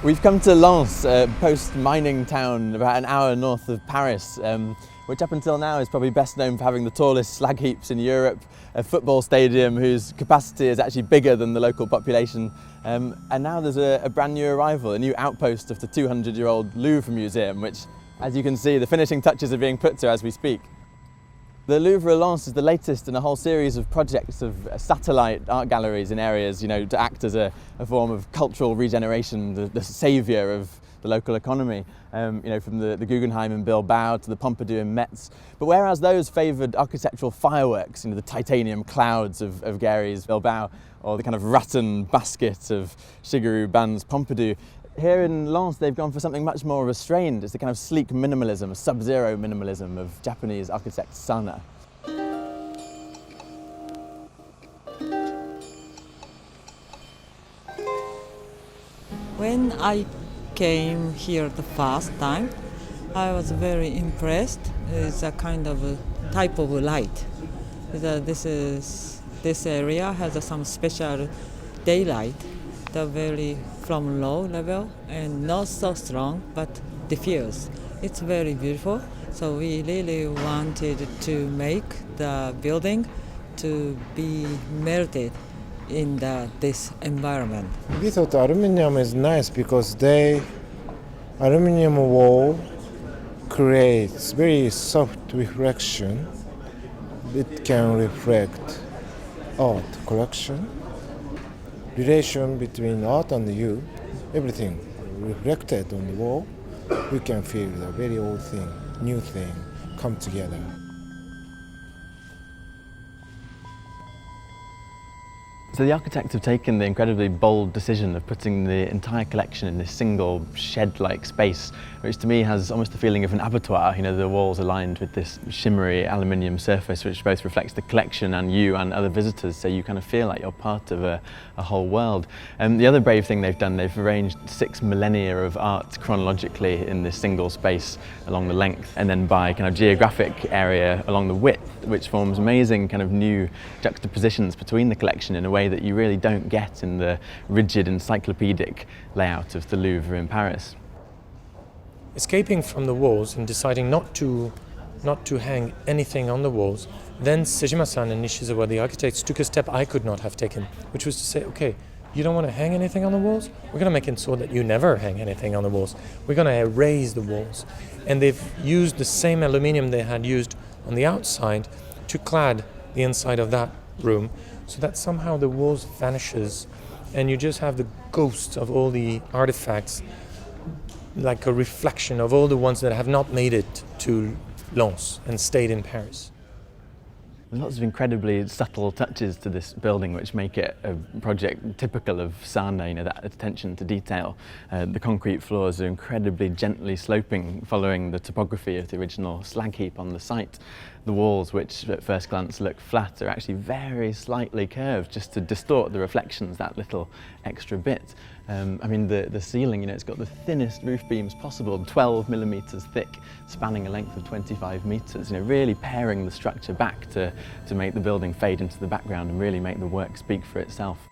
We've come to Lens, a post-mining town about an hour north of Paris, which up until now is probably best known for having the tallest slag heaps in Europe, a football stadium whose capacity is actually bigger than the local population, and now there's a brand new arrival, a new outpost of the 200-year-old Louvre Museum, which, as you can see, the finishing touches are being put to as we speak. The Louvre-Lens is the latest in a whole series of projects of satellite art galleries in areas, to act as a form of cultural regeneration, the saviour of the local economy, from the Guggenheim in Bilbao to the Pompidou in Metz. But whereas those favoured architectural fireworks, the titanium clouds of Gary's Bilbao, or the kind of rattan basket of Shigeru Ban's Pompidou, here in Lens they've gone for something much more restrained. It's a kind of sleek minimalism, a sub-zero minimalism of Japanese architect Sanaa. When I came here the first time, I was very impressed. It's a kind of a type of light. This area has some special daylight, very from low level and not so strong but diffuse. It's very beautiful. So we really wanted to make the building to be melted in this environment. We thought aluminum is nice because aluminum wall creates very soft reflection. It can reflect art collection, relation between art and you, everything reflected on the wall. You can feel the very old thing, new thing come together. So the architects have taken the incredibly bold decision of putting the entire collection in this single shed-like space, which to me has almost the feeling of an abattoir. The walls are lined with this shimmery aluminium surface which both reflects the collection and you and other visitors, so you kind of feel like you're part of a whole world. The other brave thing they've done, they've arranged 6 millennia of art chronologically in this single space along the length, and then by kind of geographic area along the width, which forms amazing kind of new juxtapositions between the collection in a way that you really don't get in the rigid encyclopedic layout of the Louvre in Paris. Escaping from the walls and deciding not to hang anything on the walls, then Sejima-san and Nishizawa, the architects, took a step I could not have taken, which was to say, okay, you don't want to hang anything on the walls? We're going to make it so that you never hang anything on the walls. We're going to erase the walls. And they've used the same aluminium they had used on the outside to clad the inside of that room, so that somehow the walls vanishes and you just have the ghost of all the artifacts, like a reflection of all the ones that have not made it to Lens and stayed in Paris. There's lots of incredibly subtle touches to this building which make it a project typical of Sanaa, that attention to detail. The concrete floors are incredibly gently sloping following the topography of the original slag heap on the site. The walls, which at first glance look flat, are actually very slightly curved just to distort the reflections that little extra bit. The ceiling, it's got the thinnest roof beams possible, 12 millimeters thick, spanning a length of 25 meters, really paring the structure back to make the building fade into the background and really make the work speak for itself.